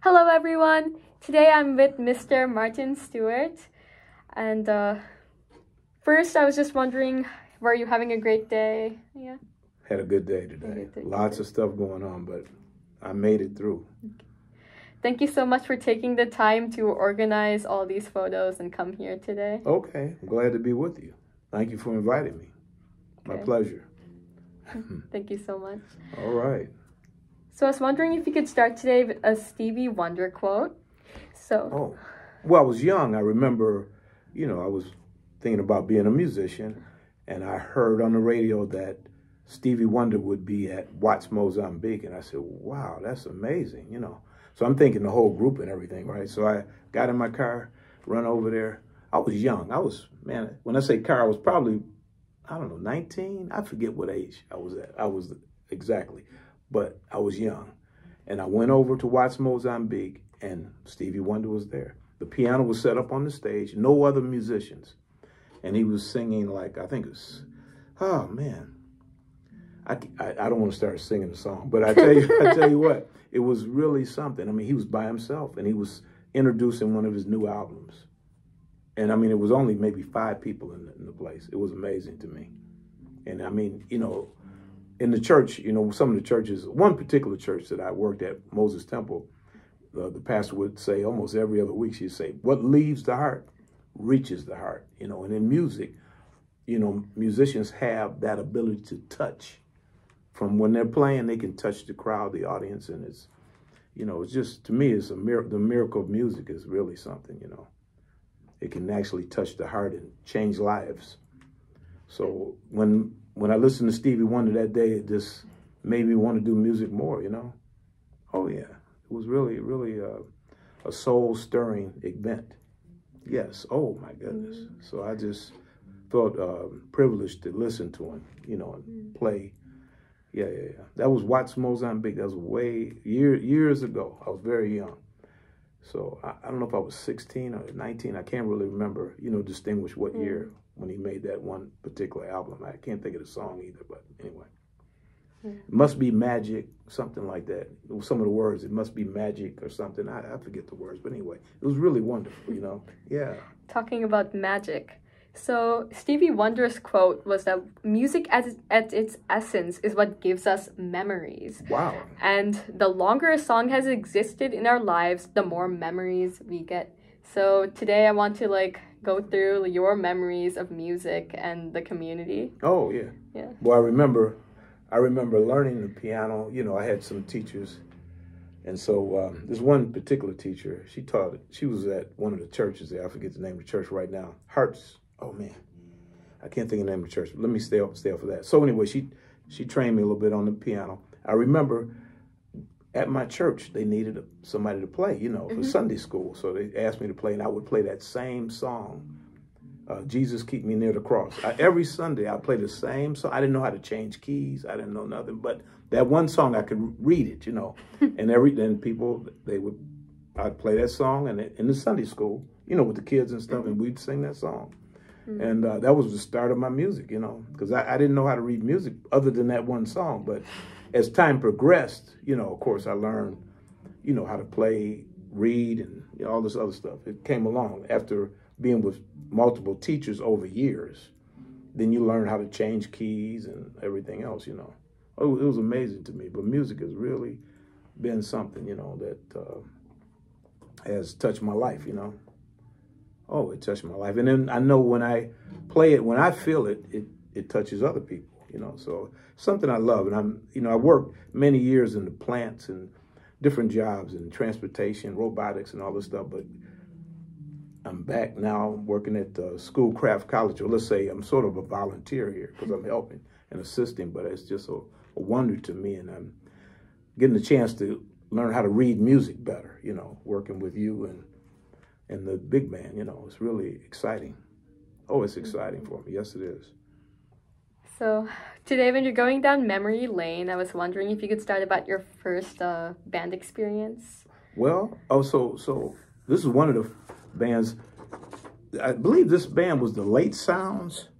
Hello, everyone. Today I'm with Mr. Martin Stuart. And first, I was just wondering, were you having a great day? Yeah. Had a good day today. Lots of stuff going on, but I made it through. Thank you so much for taking the time to organize all these photos and come here today. Okay, I'm glad to be with you. Thank you for inviting me. My pleasure. Thank you so much. All right. So I was wondering if you could start today with a Stevie Wonder quote. Well, I was young. I remember, I was thinking about being a musician, and I heard on the radio that Stevie Wonder would be at Watts, Mozambique, and I said, wow, that's amazing, So I'm thinking the whole group and everything, right? So I got in my car, run over there. I was young. When I say car, I was probably, 19? I forget what age I was at. I was exactly, but I was young. And I went over to Watts, Mozambique, and Stevie Wonder was there. The piano was set up on the stage, no other musicians. And he was singing I think it was, oh man. I don't want to start singing the song, but I tell you what, it was really something. I mean, he was by himself, and he was introducing one of his new albums. And I mean, it was only maybe 5 people in the place. It was amazing to me. And I mean, in the church, some of the churches, one particular church that I worked at, Moses Temple, the pastor would say almost every other week, she'd say, what leaves the heart reaches the heart, and in music, musicians have that ability to touch. From when they're playing, they can touch the crowd, the audience, and it's just, to me, it's a miracle. The miracle of music is really something, It can actually touch the heart and change lives. So when I listened to Stevie Wonder that day, it just made me want to do music more, Oh, yeah. It was really, really a soul-stirring event. Yes. Oh, my goodness. So I just felt privileged to listen to him, and play. Yeah. That was Watts, Mozambique. That was years ago. I was very young. So I don't know if I was 16 or 19. I can't really remember, distinguish what year when he made that one particular album. I can't think of the song either, but anyway. It must be magic, something like that. Some of the words, it must be magic or something. I forget the words, but anyway, it was really wonderful, Yeah. Talking about magic. So Stevie Wonder's quote was that music at its essence is what gives us memories. Wow. And the longer a song has existed in our lives, the more memories we get. So today I want to go through your memories of music and the community. Oh, yeah. Yeah. Well, I remember learning the piano. I had some teachers. And so this one particular teacher, she was at one of the churches there. I forget the name of the church right now. Oh, man. I can't think of the name of the church. Let me stay off of that. So anyway, she trained me a little bit on the piano. I remember at my church, they needed somebody to play, for Sunday school. So they asked me to play, and I would play that same song, Jesus Keep Me Near the Cross. Every Sunday, I played the same song. I didn't know how to change keys. I didn't know nothing. But that one song, I could read it, And then people, I'd play that song and in the Sunday school, with the kids and stuff, and we'd sing that song. And that was the start of my music, because I didn't know how to read music other than that one song. But as time progressed, of course, I learned, how to play, read, and all this other stuff. It came along after being with multiple teachers over years. Then you learn how to change keys and everything else, Oh, it was amazing to me. But music has really been something, that has touched my life, Oh, it touched my life. And then I know when I play it, when I feel it, it touches other people, So something I love. And I worked many years in the plants and different jobs in transportation, robotics, and all this stuff. But I'm back now working at Schoolcraft College. Or let's say I'm sort of a volunteer here because I'm helping and assisting. But it's just a wonder to me. And I'm getting the chance to learn how to read music better, working with you and the big band, it's really exciting. Oh, it's exciting for me. Yes, it is. So today when you're going down memory lane, I was wondering if you could start about your first band experience. Well, so this is one of the bands. I believe this band was the Late Sounds.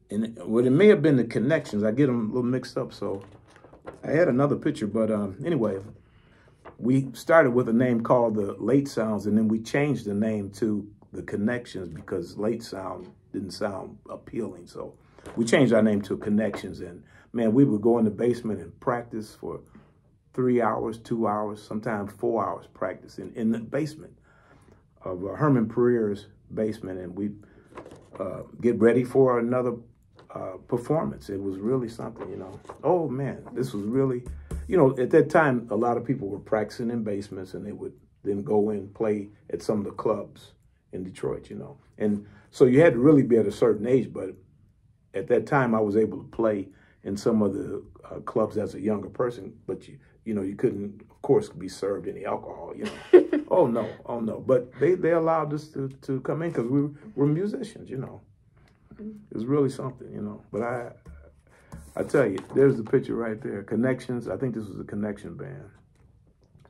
And it may have been the Connections. I get them a little mixed up, so I had another picture. But anyway, we started with a name called the Late Sounds, and then we changed the name to the Connections because Late Sound didn't sound appealing. So we changed our name to Connections, and man, we would go in the basement and practice for 3 hours, 2 hours, sometimes 4 hours practicing in the basement of Herman Pereira's basement, and we get ready for another performance. It was really something, you know. Oh man, this was really, you know, at that time, a lot of people were practicing in basements, and they would then go in and play at some of the clubs in Detroit, you know. And so you had to really be at a certain age, but at that time, I was able to play in some of the clubs as a younger person, but you know, you couldn't, of course, be served any alcohol, you know. Oh no. But they allowed us to come in because we were musicians, you know. It was really something, you know. But I tell you, there's the picture right there. Connections. I think this was a Connection band.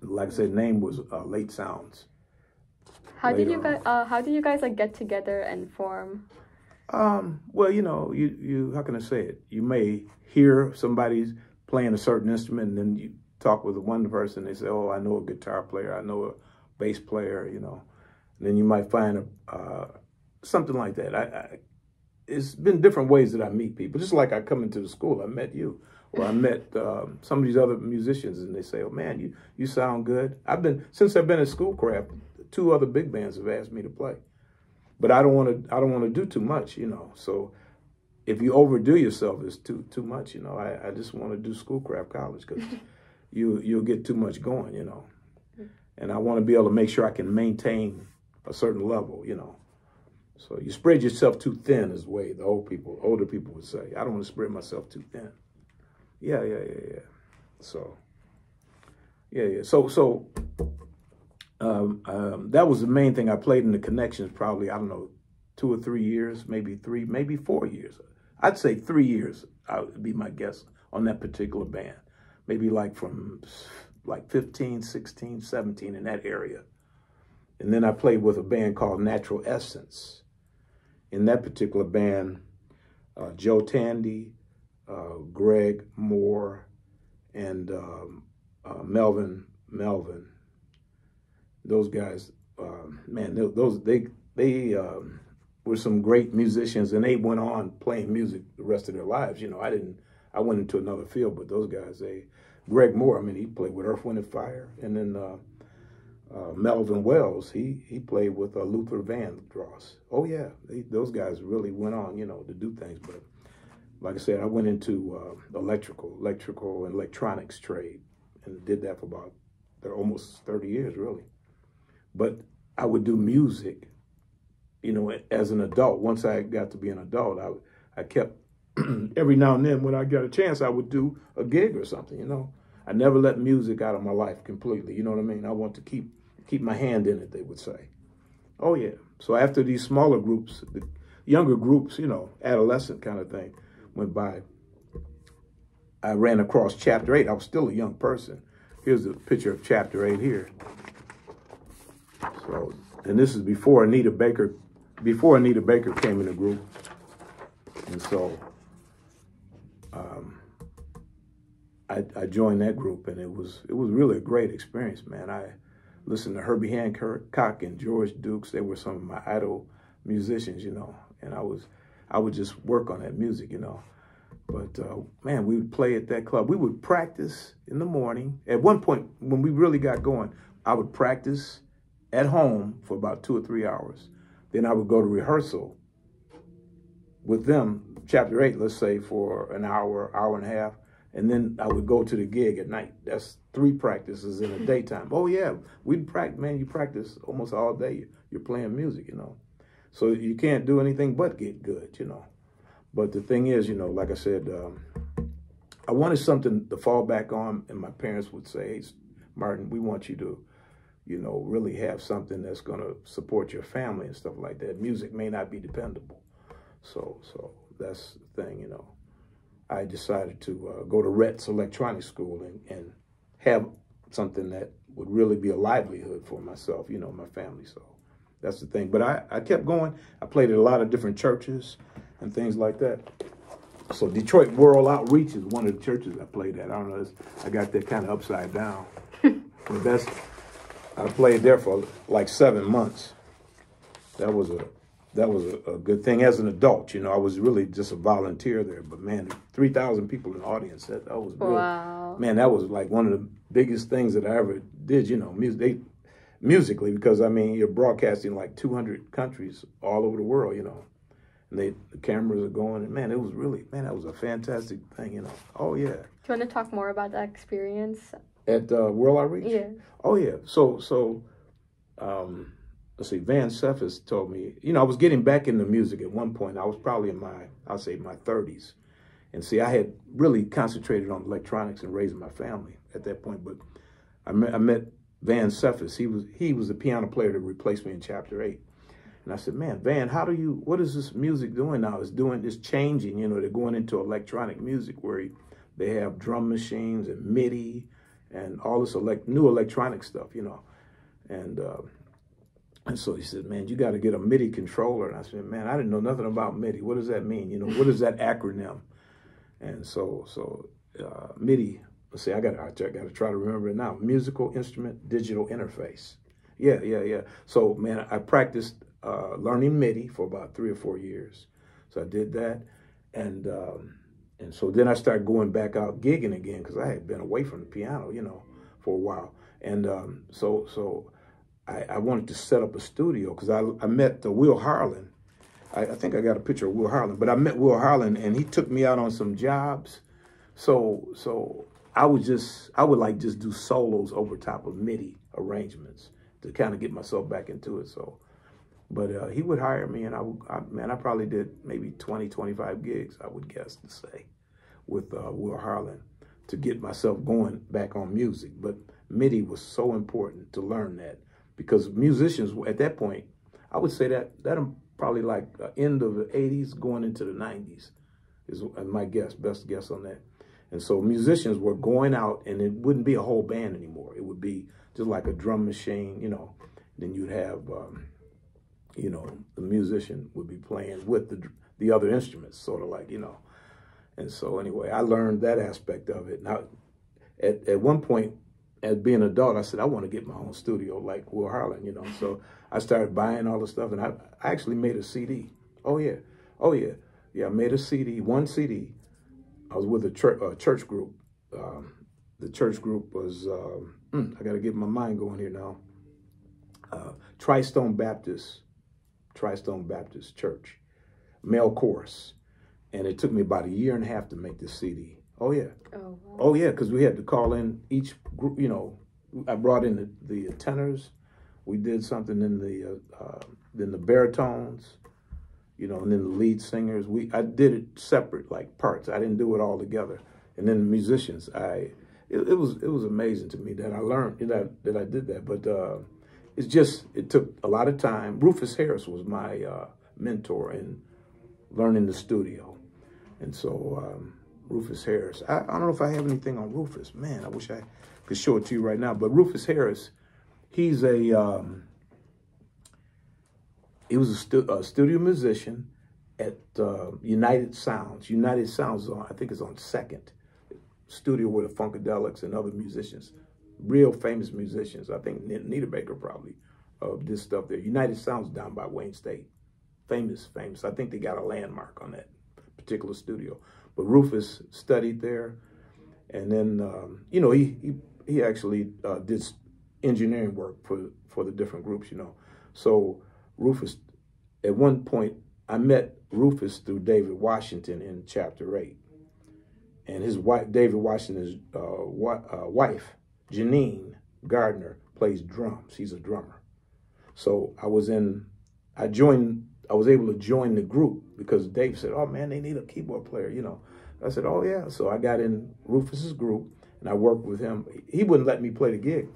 Like I said, name was Late Sounds. How did you guys like get together and form? Well, you know, you how can I say it? You may hear somebody's playing a certain instrument, and then you talk with one person. They say, "Oh, I know a guitar player. I know a bass player." You know, and then you might find something like that. It's been different ways that I meet people. Just like I come into the school, I met you, or I met some of these other musicians, and they say, "Oh man, you sound good." Since I've been at Schoolcraft, 2 other big bands have asked me to play, but I don't want to do too much, you know. So if you overdo yourself, it's too much, you know. I just want to do Schoolcraft College because you'll get too much going, you know. And I want to be able to make sure I can maintain a certain level, you know. So you spread yourself too thin is the way the older people would say. I don't want to spread myself too thin. Yeah. So, yeah. So that was the main thing. I played in the Connections probably, I don't know, 2 or 3 years, maybe 4 years. I'd say 3 years would be my guess on that particular band. Maybe like from like 15, 16, 17 in that area. And then I played with a band called Natural Essence. In that particular band, Joe Tandy, Greg Moore, and Melvin. Those guys, man, they were some great musicians, and they went on playing music the rest of their lives. You know, I went into another field, but those guys, Greg Moore, I mean, he played with Earth, Wind, and Fire, and then Melvin Wells, he played with Luther Vandross. Oh yeah, those guys really went on, you know, to do things. But like I said, I went into electrical and electronics trade, and did that for about almost 30 years, really. But I would do music, you know, as an adult. Once I got to be an adult, I kept, every now and then when I got a chance, I would do a gig or something, you know. I never let music out of my life completely, you know what I mean? I want to keep my hand in it, they would say. Oh yeah. So after these smaller groups, the younger groups, you know, adolescent kind of thing went by, I ran across Chapter 8. I was still a young person. Here's a picture of Chapter 8 here. So, and this is before Anita Baker came in the group. And so I joined that group, and it was really a great experience, man. I listened to Herbie Hancock and George Dukes. They were some of my idol musicians, you know, and I would just work on that music, you know. But man, we would play at that club. We would practice in the morning. At one point, when we really got going, I would practice at home for about 2 or 3 hours. Then I would go to rehearsal with them, Chapter 8, let's say, for an hour, hour and a half. And then I would go to the gig at night. That's 3 practices in the daytime. Oh yeah, we'd practice, man, you practice almost all day. You're playing music, you know. So you can't do anything but get good, you know. But the thing is, you know, like I said, I wanted something to fall back on, and my parents would say, "Hey, Martin, we want you to, you know, really have something that's going to support your family and stuff like that. Music may not be dependable." So that's the thing, you know. I decided to go to Rhett's Electronics School and have something that would really be a livelihood for myself, you know, my family. So that's the thing. But I kept going. I played at a lot of different churches and things like that. So Detroit World Outreach is one of the churches I played at. I don't know, I got that kind of upside down. But I played there for like 7 months. That was a good thing as an adult. You know, I was really just a volunteer there. But man, 3,000 people in the audience. That was real. Wow. Man, that was like one of the biggest things that I ever did. You know, musically, because I mean, you're broadcasting like 200 countries all over the world. You know, and the cameras are going. And man, it was really, man, that was a fantastic thing. You know. Oh yeah. Do you want to talk more about that experience? At World Outreach? Yeah. Oh yeah. So let's see, Van Cephas told me, you know, I was getting back into music at one point. I was probably in I'll say my 30s. And see, I had really concentrated on electronics and raising my family at that point. But I met Van Cephas. He was the piano player that replaced me in Chapter 8. And I said, man, Van, what is this music doing now? It's changing, you know, they're going into electronic music where they have drum machines and MIDI and all this new electronic stuff, you know. And so he said, man, you got to get a MIDI controller. And I said, man, I didn't know nothing about MIDI. What does that mean? You know, what is that acronym? And so MIDI, let's see, I got to try to remember it now. Musical Instrument Digital Interface. Yeah. So, man, I practiced learning MIDI for about 3 or 4 years. So I did that. And so then I started going back out gigging again because I had been away from the piano, you know, for a while. And so I wanted to set up a studio because I met Will Harlan. I think I got a picture of Will Harlan, but I met Will Harlan and he took me out on some jobs. So I would like just do solos over top of MIDI arrangements to kind of get myself back into it. So, but he would hire me and I probably did maybe 20, 25 gigs, I would guess to say, with Will Harlan to get myself going back on music. But MIDI was so important to learn that. Because musicians at that point, I would say that probably like end of the 80s going into the 90s is my best guess on that. And so musicians were going out and it wouldn't be a whole band anymore. It would be just like a drum machine, you know. Then you'd have, you know, the musician would be playing with the other instruments, sort of like, you know. And so anyway, I learned that aspect of it. Now, at one point, as being an adult, I said, I want to get my own studio like Will Harlan, you know. So I started buying all the stuff, and I actually made a CD. Oh, yeah. Yeah, I made a CD, one CD. I was with a church group. The church group was, I got to get my mind going here now, Tri-Stone Baptist Church, male chorus. And it took me about 1.5 years to make this CD. Oh, yeah. Oh, wow. Oh, yeah, because we had to call in each group, you know. I brought in the tenors. We did something in the baritones, you know, and then the lead singers. I did it separate, like parts. I didn't do it all together. And then the musicians, it was amazing to me that I learned that I did that. But it took a lot of time. Rufus Harris was my mentor in learning the studio. And so Rufus Harris, I don't know if I have anything on Rufus. Man, I wish I could show it to you right now. But Rufus Harris, he was a studio musician at United Sounds. United Sounds, I think, is on 2nd. Studio with the Funkadelics and other musicians, real famous musicians. I think Nita Baker probably did stuff there. United Sounds down by Wayne State. Famous. I think they got a landmark on that particular studio. But Rufus studied there. And then, you know, he actually did engineering work for the different groups, you know. So Rufus, at one point, I met Rufus through David Washington in Chapter 8. And his wife, David Washington's wife, Janine Gardner, plays drums. He's a drummer. So I was able to join the group because Dave said, oh man, they need a keyboard player, you know. I said, oh yeah. So I got in Rufus's group and I worked with him. He wouldn't let me play the gig.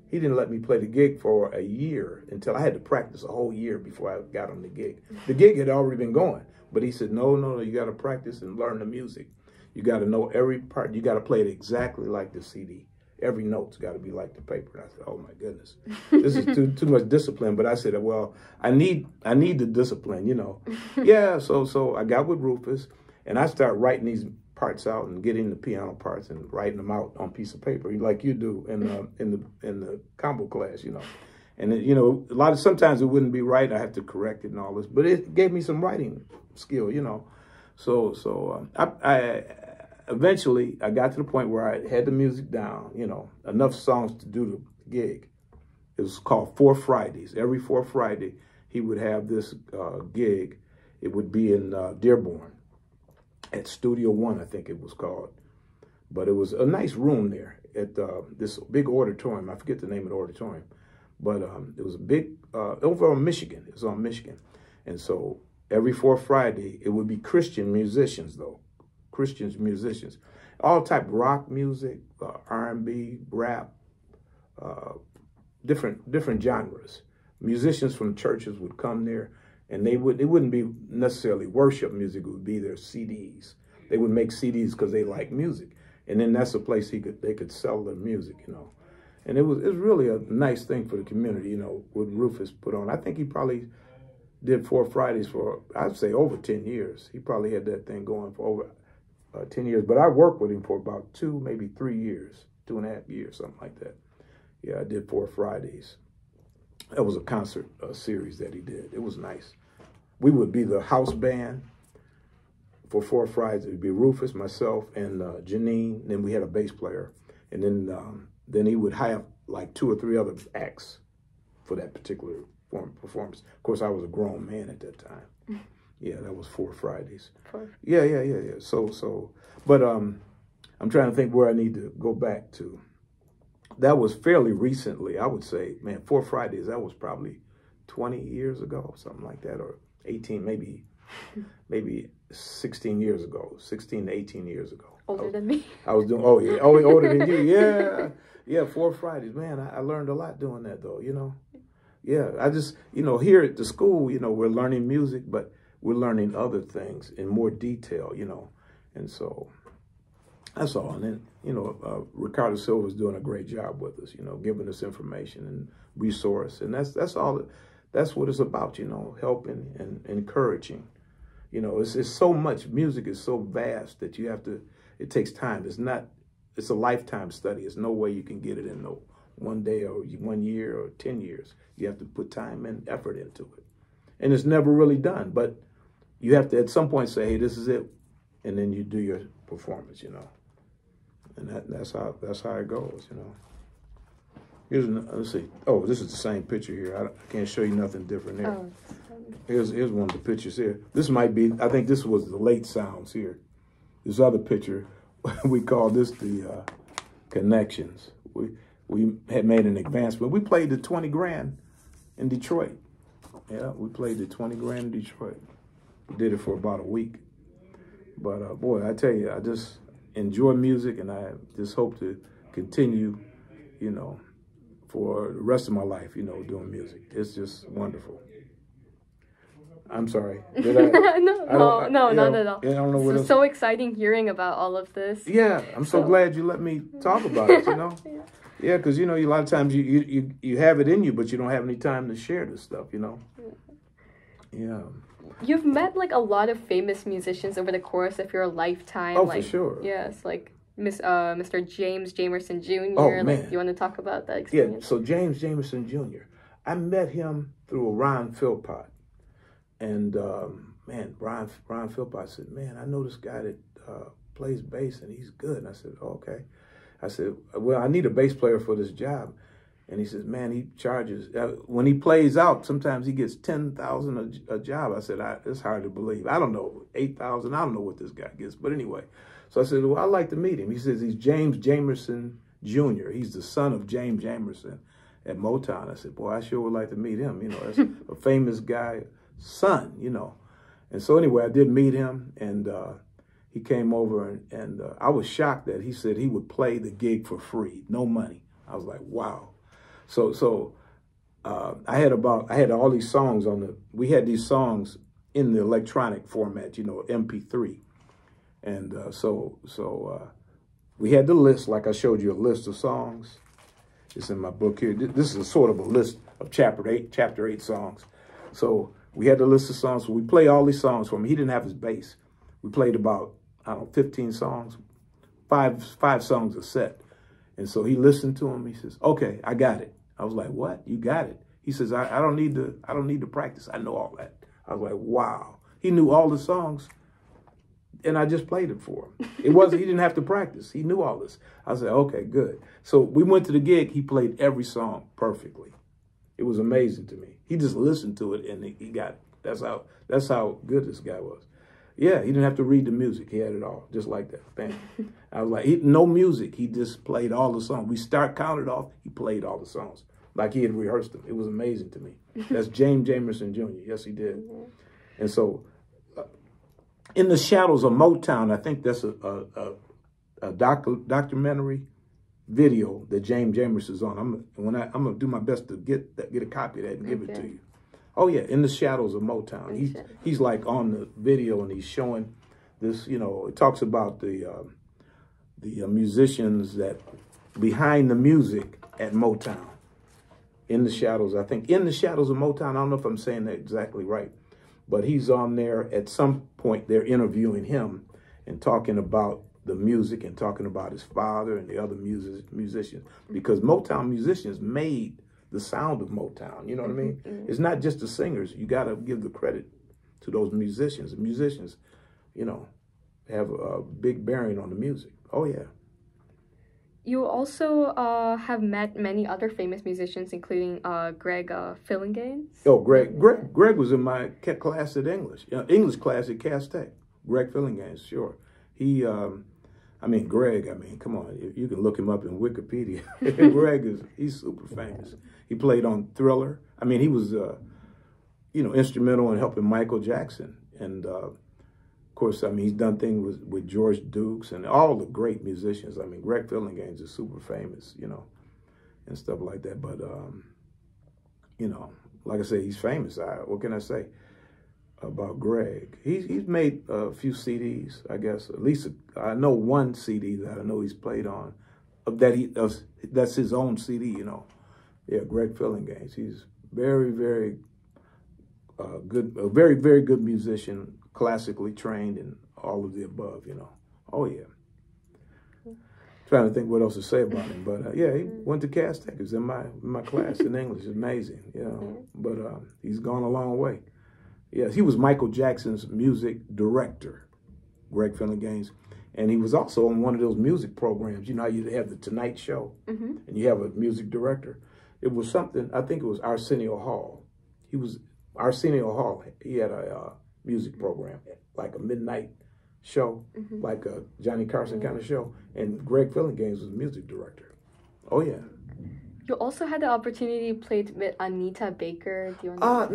He didn't let me play the gig for 1 year until I had to practice a whole year before I got on the gig. The gig had already been going, but he said, no, you got to practice and learn the music. You got to know every part. You got to play it exactly like the CD. Every note's got to be like the paper. And I said, oh my goodness, this is too much discipline. But I said, well, I need the discipline, you know. Yeah, so I got with Rufus and I started writing these parts out and getting the piano parts and writing them out on a piece of paper, like you do in the combo class, you know. And it, you know, sometimes it wouldn't be right. I have to correct it and all this, but it gave me some writing skill, you know. So I eventually I got to the point where I had the music down, you know, enough songs to do the gig. It was called 4 Fridays. Every 4th Friday, he would have this gig. It would be in Dearborn at Studio One, I think it was called. But it was a nice room there at this big auditorium. I forget the name of the auditorium. But it was a big, over on Michigan. It was on Michigan. And so every 4th Friday, it would be Christian musicians, though. Christian musicians. All type of rock music, R&B, rap, different genres. Musicians from churches would come there, and it wouldn't be necessarily worship music. It would be their CDs. They would make CDs because they like music, and then that's a place they could sell their music, you know. And it was really a nice thing for the community, you know, what Rufus put on. I think he probably did 4 Fridays for, I'd say, over 10 years. He probably had that thing going for over 10 years. But I worked with him for about 2, maybe 3 years, 2.5 years, something like that. Yeah, I did 4 Fridays. That was a concert series that he did. It was nice. We would be the house band for 4 Fridays. It would be Rufus, myself, and Janine. And then we had a bass player. And then he would have like 2 or 3 other acts for that particular performance. Of course, I was a grown man at that time. Yeah, that was 4 Fridays. Yeah. But I'm trying to think where I need to go back to. That was fairly recently, I would say, man, 4 Fridays, that was probably 20 years ago, something like that, or 18, maybe 16 years ago, 16 to 18 years ago. Older than me. I was doing, older than you, yeah. Yeah, 4 Fridays, man, I learned a lot doing that, though, you know. Yeah, I just, you know, here at the school, you know, we're learning music, but we're learning other things in more detail, you know, and so that's all. And then, you know, Ricardo Silva's doing a great job with us, you know, giving us information and resource. And that's all, that's what it's about, you know, helping and encouraging. You know, it's so much, music is so vast that you have to, it takes time. It's a lifetime study. There's no way you can get it in no 1 day or 1 year or 10 years. You have to put time and effort into it. And it's never really done, but you have to at some point say, hey, this is it. And then you do your performance, you know. And that's how it goes, you know. Let's see. Oh, this is the same picture here. I can't show you nothing different here. Oh. Here's one of the pictures here. This might be, I think this was the late sounds here. This other picture, we call this the Connections. We had made an advancement. We played the 20 grand in Detroit. Yeah, we played the 20 grand in Detroit. We did it for about a week. But boy, I tell you, I just enjoy music, and I just hope to continue, you know, for the rest of my life, you know, doing music. It's just wonderful. I'm sorry. Did I? No, not at all. I don't know what It's so exciting hearing about all of this. Yeah, I'm so glad you let me talk about it, you know? Yeah, because, you know, a lot of times you have it in you, but you don't have any time to share this stuff, you know? Yeah. You've met, like, a lot of famous musicians over the course of your lifetime. Oh, like, for sure. Yes, like Mr. James Jamerson Jr. Oh, like, man. you want to talk about that experience? Yeah, so James Jamerson Jr., I met him through Ron Philpott. And, man, Ron Philpott said, man, I know this guy that plays bass, and he's good. And I said, oh, okay. I said, well, I need a bass player for this job. And he says, man, he charges, when he plays out, sometimes he gets $10,000 a job. I said, it's hard to believe. I don't know, $8,000, I don't know what this guy gets. But anyway, so I said, well, I'd like to meet him. He says, he's James Jamerson Jr. He's the son of James Jamerson at Motown. I said, boy, I sure would like to meet him. You know, that's a famous guy, son, you know. And so anyway, I did meet him, and he came over, and I was shocked that he said he would play the gig for free, no money. I was like, wow. So I had all these songs we had these songs in the electronic format, you know, MP3. And so we had the list, like I showed you, a list of songs. It's in my book here. This is sort of a list of chapter 8 songs. So we had the list of songs. So we played all these songs for him. He didn't have his bass. We played about, I don't know, 15 songs, five songs a set. And so he listened to him. He says, okay, I got it. I was like, what? You got it? He says, I don't need to practice. I know all that. I was like, wow. He knew all the songs, and I just played it for him. He didn't have to practice. He knew all this. I said, okay, good. So we went to the gig. He played every song perfectly. It was amazing to me. He just listened to it and he got it. That's how good this guy was. Yeah, he didn't have to read the music. He had it all, just like that. Bam. I was like, no music. He just played all the songs. We counted off. He played all the songs like he had rehearsed them. It was amazing to me. That's James Jamerson Jr. Yes, he did. And so, In the Shadows of Motown, I think that's a documentary video that James Jamerson is on. I'm gonna do my best to get a copy of that and give it to you. Oh yeah, In the Shadows of Motown. He's like on the video and he's showing this. You know, it talks about the musicians that behind the music at Motown. In the Shadows, I think. In the Shadows of Motown. I don't know if I'm saying that exactly right, but he's on there. At some point, they're interviewing him and talking about the music and talking about his father and the other musicians, because Motown musicians made the sound of Motown. You know what I mean? It's not just the singers. You got to give the credit to those musicians. The musicians, you know, have a big bearing on the music. Oh, yeah. You also have met many other famous musicians, including Greg Phillinganes. Oh, Greg was in my class at English class at Cass Tech. Greg Phillinganes, sure. Greg, come on, you can look him up in Wikipedia. He's super famous. He played on Thriller. He was, instrumental in helping Michael Jackson. And, of course, he's done things with George Dukes and all the great musicians. Greg Phillinganes is super famous, and stuff like that. But, like I say, he's famous. What can I say about Greg? He's made a few CDs, I guess. At least I know one CD that I know he's played on. That's his own CD, Yeah, Greg Phillinganes. He's very, very good, a very, very good musician, classically trained and all of the above, Oh, yeah. Trying to think what else to say about him. But, yeah, he went to Cass Tech. He was in my class in English. It's amazing, But he's gone a long way. Yes, he was Michael Jackson's music director, Greg Phillinganes. And he was also on one of those music programs. You know how you have the Tonight Show and you have a music director. It was something, I think it was Arsenio Hall. Arsenio Hall, he had a music program, like a midnight show, like a Johnny Carson kind of show. And Greg Phillinganes was the music director. Oh, yeah. You also had the opportunity to play with Anita Baker. Do you know?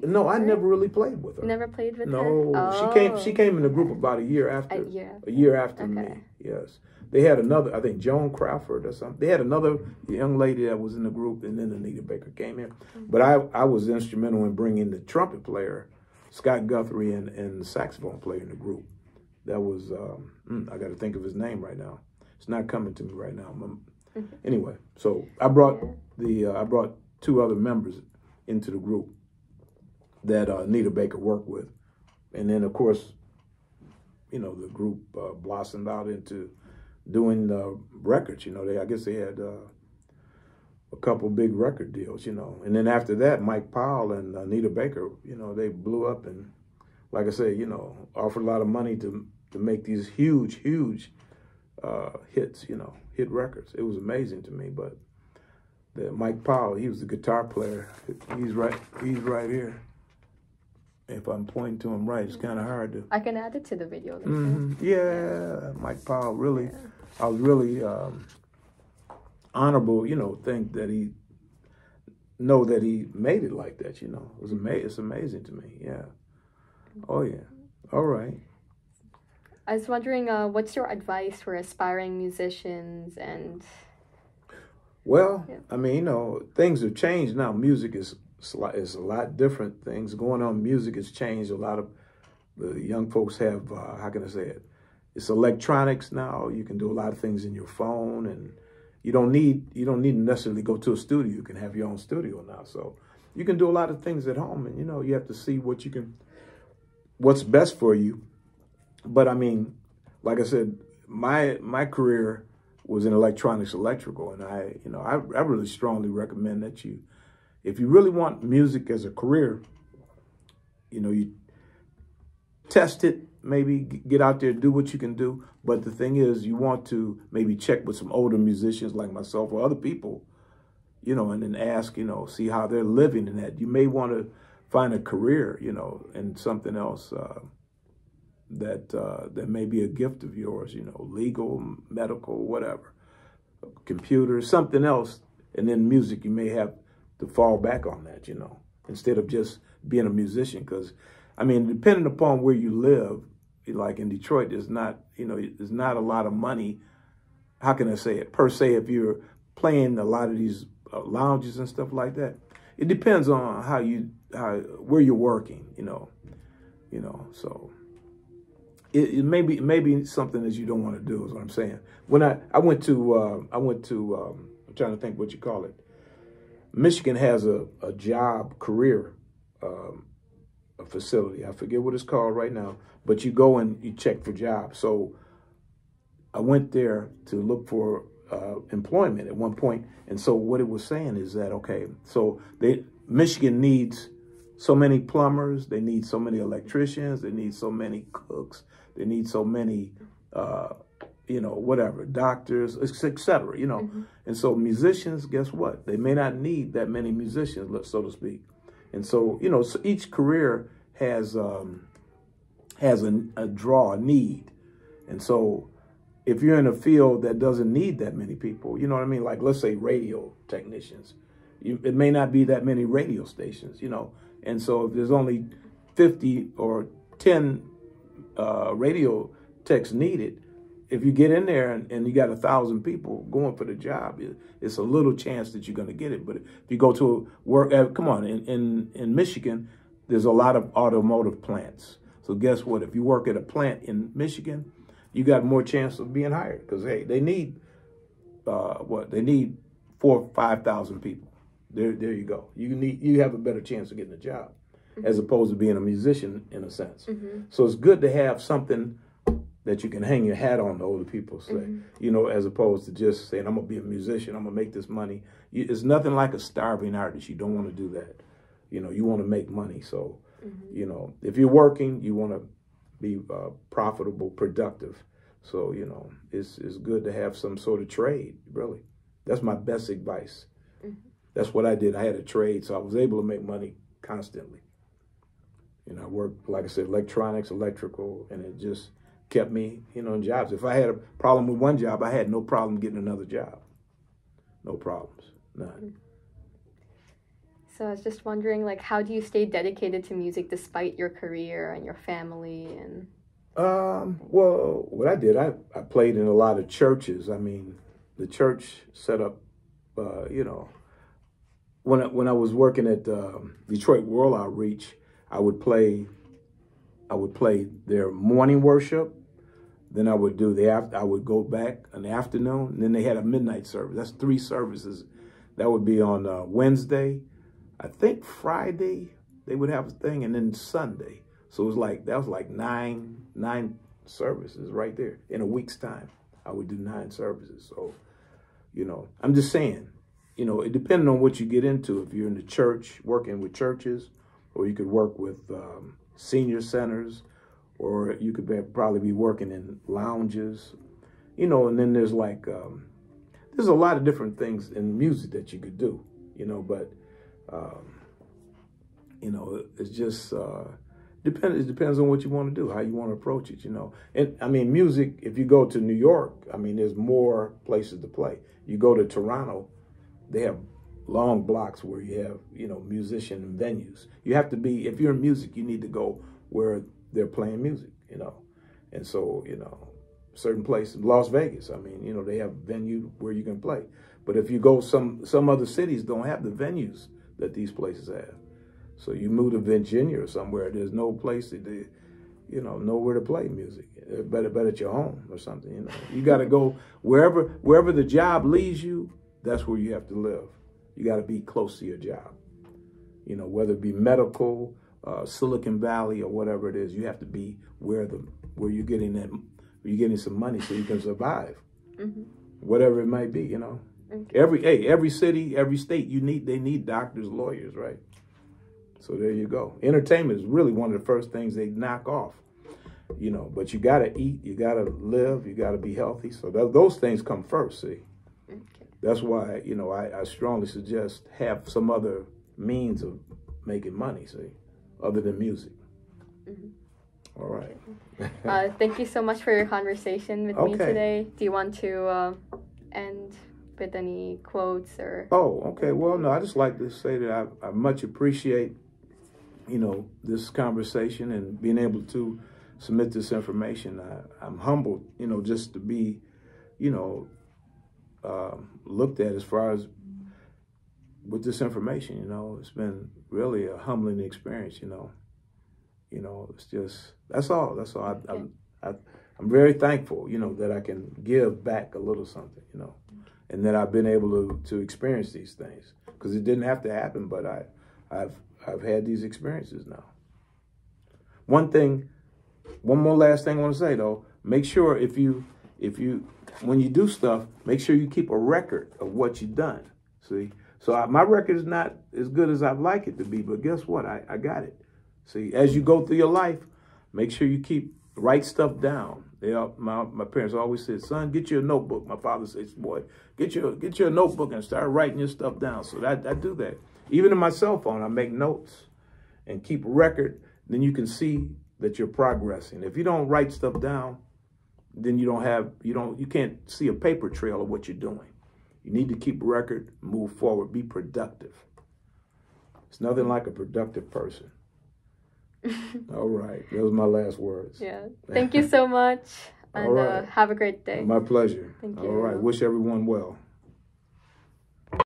No, I never really played with her. Never played with her? No, Oh. she came in the group about a year after. A year after me. Yes, they had another. I think Joan Crawford or something. They had another young lady that was in the group, and then Anita Baker came in. But I was instrumental in bringing the trumpet player, Scott Guthrie, and the saxophone player in the group. That was I got to think of his name right now. It's not coming to me right now. Anyway, so I brought two other members into the group that Anita Baker worked with, and then of course, the group blossomed out into doing records. I guess they had a couple big record deals. And then after that, Mike Powell and Anita Baker, they blew up, and like I say, offered a lot of money to make these huge hits, hit records. It was amazing to me. But Mike Powell, he was the guitar player. He's right here. If I'm pointing to him right, it's kind of hard to. I can add it to the video. Yeah, Mike Powell, really. I was really honorable, think that he made it like that, It's amazing to me, yeah. Oh, yeah. All right. I was wondering, what's your advice for aspiring musicians and... Well, things have changed now. Music is a lot different. Things going on. Music has changed. A lot of the young folks have, how can I say it? It's electronics now. You can do a lot of things in your phone, and you don't need to necessarily go to a studio. You can have your own studio now. So you can do a lot of things at home, and, you have to see what's best for you. But like I said, my career was in electronics, electrical, and I really strongly recommend that if you really want music as a career, you test it, maybe get out there, do what you can do. But the thing is, you want to maybe check with some older musicians like myself or other people, and then ask, see how they're living in that. You may want to find a career, in something else that may be a gift of yours, legal, medical, whatever, computer, something else. And then music, you may have to fall back on that, instead of just being a musician. Because, I mean, depending upon where you live, like in Detroit, there's not a lot of money. How can I say it? Per se, if you're playing a lot of these lounges and stuff like that, it depends on where you're working, so it may be something that you don't want to do, is what I'm saying. When I went to I'm trying to think what you call it. Michigan has a job career a facility. I forget what it's called right now, but you go and you check for jobs. So I went there to look for employment at one point. And so what it was saying is that, okay, so Michigan needs so many plumbers, they need so many electricians, they need so many cooks, they need so many, whatever, doctors, etc. Mm-hmm. And so musicians, guess what? They may not need that many musicians, so to speak. And so, so each career has a draw, a need. And so if you're in a field that doesn't need that many people, you know what I mean? Like, let's say radio technicians, it may not be that many radio stations, And so if there's only 50 or 10 radio techs needed, if you get in there and you got 1,000 people going for the job, it's a little chance that you're going to get it. But if you go to work, come on, in Michigan, there's a lot of automotive plants. So guess what? If you work at a plant in Michigan, you got more chance of being hired because, hey, they need, They need 4,000 or 5,000 people. There you go. You have a better chance of getting a job, mm-hmm. as opposed to being a musician in a sense. Mm-hmm. So it's good to have something that you can hang your hat on, the older people say, mm-hmm. As opposed to just saying, I'm going to be a musician, I'm going to make this money. It's nothing like a starving artist. You don't want to do that. You want to make money. So, mm-hmm. If you're working, you want to be profitable, productive. So, it's good to have some sort of trade, really. That's my best advice. Mm-hmm. That's what I did. I had a trade, so I was able to make money constantly. I worked, like I said, electronics, electrical, and it just kept me, in jobs. If I had a problem with one job, I had no problem getting another job. No problems, none. So I was just wondering, how do you stay dedicated to music despite your career and your family and? Well, what I did, I played in a lot of churches. I mean, the church set up, when I was working at Detroit World Outreach, I would play their morning worship. Then I would do I would go back in the afternoon, and then they had a midnight service. That's 3 services. That would be on Wednesday. I think Friday they would have a thing, and then Sunday. So it was that was like nine services right there in a week's time. I would do 9 services. So, I'm just saying, it depending on what you get into. If you're in the church, working with churches, or you could work with senior centers, or you could probably be working in lounges, and then there's there's a lot of different things in music that you could do, but, it's just, it depends on what you want to do, how you want to approach it, And I mean, music, if you go to New York, I mean, there's more places to play. You go to Toronto, they have long blocks where you have, musician venues. You have to be, if you're in music, you need to go where they're playing music, And so, certain places, Las Vegas, I mean, they have venue where you can play. But if you go, some other cities don't have the venues that these places have. So you move to Virginia or somewhere, there's no place to, nowhere to play music. Better at your home or something, You got to go wherever the job leads you, that's where you have to live. You got to be close to your job. Whether it be medical, Silicon Valley, or whatever it is, you have to be where you're getting that you're getting some money so you can survive, Mm-hmm. whatever it might be, you know. Okay. Every city, every state, they need doctors, lawyers, right? So there you go. Entertainment is really one of the first things they knock off, you know. But you got to eat, you got to live, you got to be healthy. So those things come first, see. Okay. That's why, you know, I strongly suggest have some other means of making money, see, other than music. Mm-hmm. All right. Thank you so much for your conversation with me Okay. today. Do you want to end with any quotes or? Oh, okay. Well, no, I just like to say that I much appreciate, you know, this conversation and being able to submit this information. I'm humbled, you know, just to be, you know, looked at as far as with this information. You know, it's been really a humbling experience. You know, it's just that's all. I'm very thankful, you know, that I can give back a little something, you know, and that I've been able to experience these things, because it didn't have to happen, but I've had these experiences now. One more last thing I want to say though, make sure if you when you do stuff, make sure you keep a record of what you've done. See, so my record is not as good as I'd like it to be, but guess what? I got it. See, as you go through your life, make sure you write stuff down. My parents always said, son, get you a notebook. My father says, boy, get you a notebook and start writing your stuff down. So I do that. Even in my cell phone, I make notes and keep a record. Then you can see that you're progressing. If you don't write stuff down, then you can't see a paper trail of what you're doing. You need to keep a record, move forward, be productive. It's nothing like a productive person. All right. Those are my last words. Yeah. Thank you so much. And All right. have a great day. My pleasure. Thank you. All right. Wish everyone well.